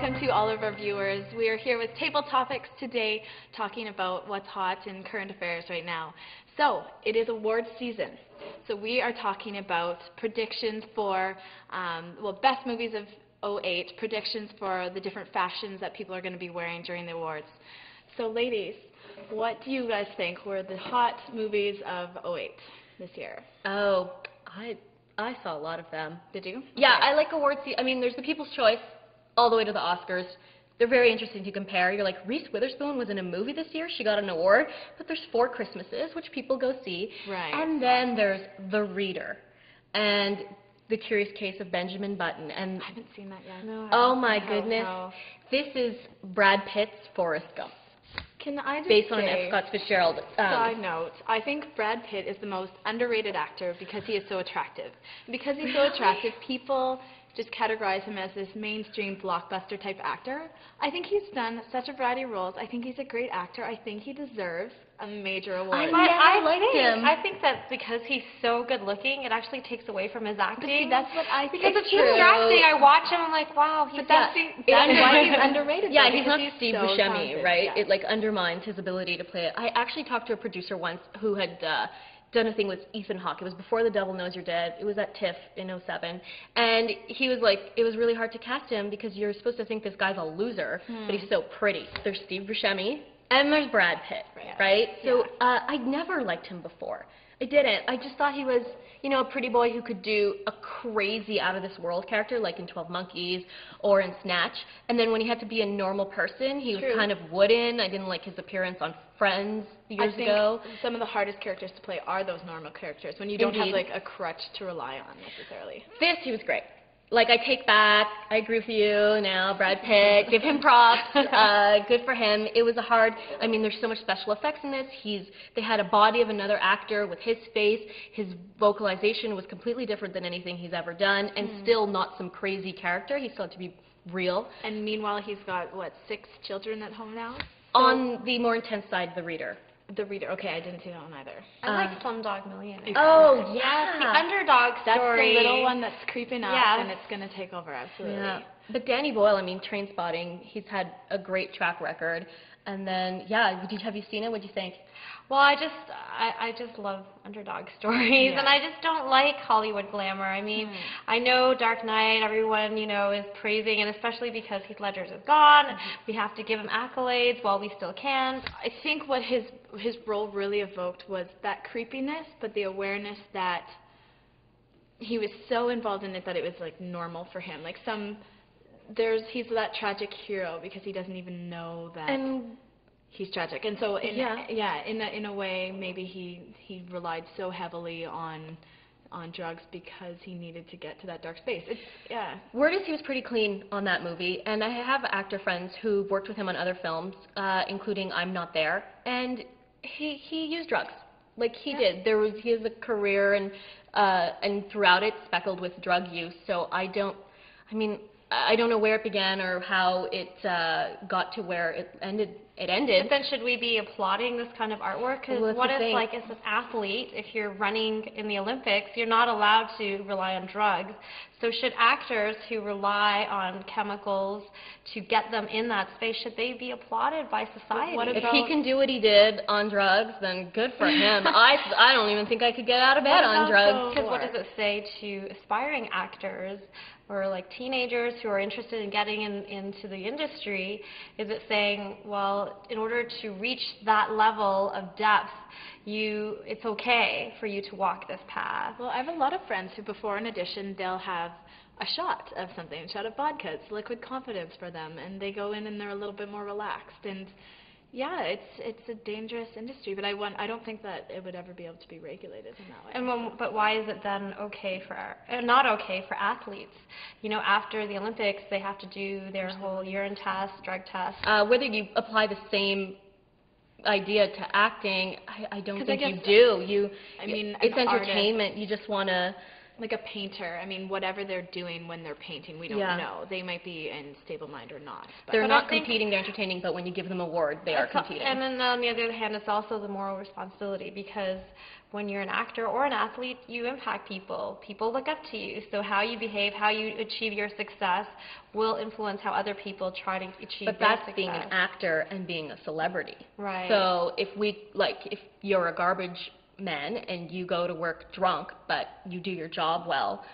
welcome to all of our viewers. We are here with Table Topics today, talking about what's hot in current affairs right now. So, it is awards season. So we are talking about predictions for, best movies of '08, predictions for the different fashions that people are going to be wearing during the awards. So ladies, what do you guys think were the hot movies of '08 this year? Oh, I saw a lot of them. Did you? Yeah, Okay. I like awards. I mean, there's the People's Choice all the way to the Oscars. They're very interesting to compare. You're like, Reese Witherspoon was in a movie this year. She got an award. But there's 4 Christmases, which people go see. Right. And then there's The Reader and The Curious Case of Benjamin Button. And I haven't seen that yet. No, oh my goodness. This is Brad Pitt's Forrest Gump. Can I just based on an say, F. Scott Fitzgerald. Side note, I think Brad Pitt is the most underrated actor because he is so attractive. Because he's so attractive, people just categorize him as this mainstream blockbuster type actor. I think he's done such a variety of roles. I think he's a great actor. I think he deserves a major award. I liked him. I think that because he's so good looking, it actually takes away from his acting. But see, that's what I think. Because it's distracting. I watch him, I'm like, wow, he's that's why he's underrated. Yeah, though, he's not he's Steve so Buscemi, talented. right? Yeah. It like undermines his ability to play it. I actually talked to a producer once who had done a thing with Ethan Hawke. It was before The Devil Knows You're Dead. It was at TIFF in '07. And he was like, it was really hard to cast him because you're supposed to think this guy's a loser, but he's so pretty. There's Steve Buscemi and there's Brad Pitt, right? So I never liked him before. I didn't. I just thought he was, you know, a pretty boy who could do a crazy out-of-this-world character like in 12 Monkeys or in Snatch. And then when he had to be a normal person, he was kind of wooden. I didn't like his appearance on Friends years ago. I think some of the hardest characters to play are those normal characters when you don't have like a crutch to rely on necessarily. This, he was great. Like, I take back, I agree with you now, Brad Pitt, give him props, good for him. It was a hard, I mean, there's so much special effects in this. They had a body of another actor with his face. His vocalization was completely different than anything he's ever done, and still not some crazy character. He still had to be real. And meanwhile, he's got, what, 6 children at home now? On the more intense side, The Reader. The Reader. Okay, I didn't see that one either. I like Slumdog Millionaire. Oh, yeah. The underdog story. That's the little one that's creeping up, and it's going to take over, absolutely. Yeah. But Danny Boyle, I mean, Trainspotting, he's had a great track record. And then, yeah, have you seen it? What do you think? Well, I just love underdog stories, and I just don't like Hollywood glamour. I mean, I know Dark Knight, everyone, you know, is praising, and especially because Heath Ledger is gone, we have to give him accolades while we still can. I think what his role really evoked was that creepiness, but the awareness that he was so involved in it that it was like normal for him. Like he's that tragic hero because he doesn't even know that he's tragic. And so in a way maybe he relied so heavily on drugs because he needed to get to that dark space. Word is he was pretty clean on that movie, and I have actor friends who worked with him on other films, including I'm Not There, and he used drugs. Like he did. He has a career and throughout it speckled with drug use. So I don't know where it began or how it got to where it ended. But then should we be applauding this kind of artwork? Because what if, like, as an athlete, if you're running in the Olympics, you're not allowed to rely on drugs. So should actors who rely on chemicals to get them in that space, should they be applauded by society? If he can do what he did on drugs, then good for him. I don't even think I could get out of bed on drugs. Because what does it say to aspiring actors or like teenagers who are interested in getting into the industry? Is it saying, well, in order to reach that level of depth, it's okay for you to walk this path? Well, I have a lot of friends who before an audition, they'll have a shot of something, a shot of vodka. It's liquid confidence for them, and they go in and they're a little bit more relaxed. And yeah, it's a dangerous industry, but I don't think that it would ever be able to be regulated in that way. But why is it then okay not okay for athletes? You know, after the Olympics, they have to do their whole urine test, drug test. Whether you apply the same idea to acting, I don't think you do. It's entertainment. You just want to like a painter, I mean, whatever they're doing when they're painting, we don't know. They might be in stable mind or not. They're not competing, they're entertaining, but when you give them an award, they are competing. And then on the other hand, it's also the moral responsibility, because when you're an actor or an athlete, you impact people. People look up to you. So how you behave, how you achieve your success will influence how other people try to achieve their success. But that's being an actor and being a celebrity. Right. So if you're a garbage man and you go to work drunk, but you do your job well,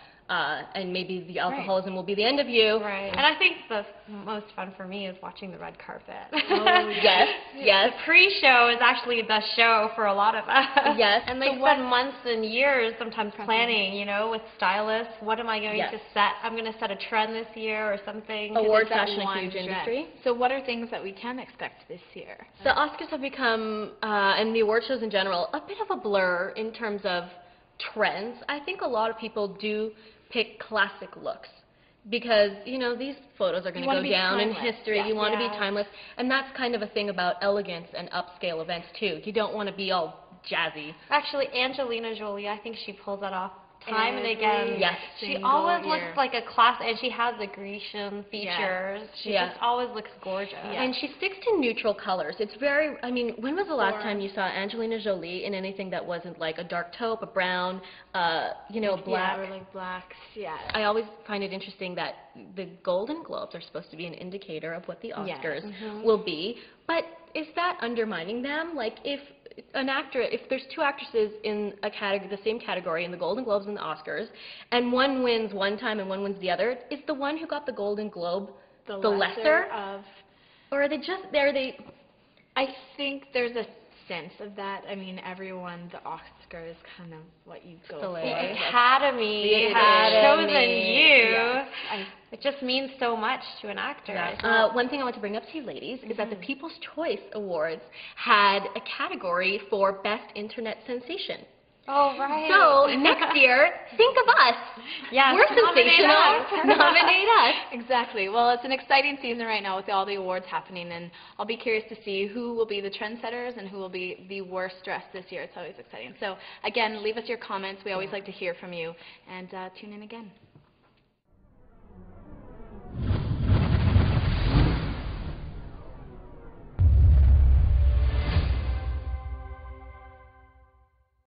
and maybe the alcoholism will be the end of you. Right. And I think the most fun for me is watching the red carpet. Oh, yes, yes. The pre-show is actually the show for a lot of us. Yes. And they spend months and years sometimes planning, you know, with stylists. What am I going to set? I'm going to set a trend this year or something. Award fashion, a huge industry. So what are things that we can expect this year? The Oscars have become, and the award shows in general, a bit of a blur in terms of trends. I think a lot of people do pick classic looks because, you know, these photos are going to go down in history. You want to be timeless. And that's kind of a thing about elegance and upscale events, too. You don't want to be all jazzy. Actually, Angelina Jolie, I think she pulls that off time and again. Yes. She always looks like a class, and she has the Grecian features. She just always looks gorgeous. And she sticks to neutral colors. It's very, I mean, when was the last time you saw Angelina Jolie in anything that wasn't like a dark taupe, a brown, you know, black? Yeah, or like blacks, I always find it interesting that the Golden Globes are supposed to be an indicator of what the Oscars will be, but is that undermining them? Like, if there's two actresses in a category, the same category in the Golden Globes and the Oscars, and one wins one time and one wins the other, is the one who got the Golden Globe the lesser of, or are they just I think there's a sense of that. I mean, the Oscar is kind of what you go for. The Academy has chosen you. Yes. It just means so much to an actor. One thing I want to bring up to you ladies is that the People's Choice Awards had a category for Best Internet Sensation. Oh, right. So next year, think of us. Yes, we're sensational. Nominate us. Exactly. Well, it's an exciting season right now with all the awards happening, and I'll be curious to see who will be the trendsetters and who will be the worst dressed this year. It's always exciting. So again, leave us your comments. We always like to hear from you, and tune in again.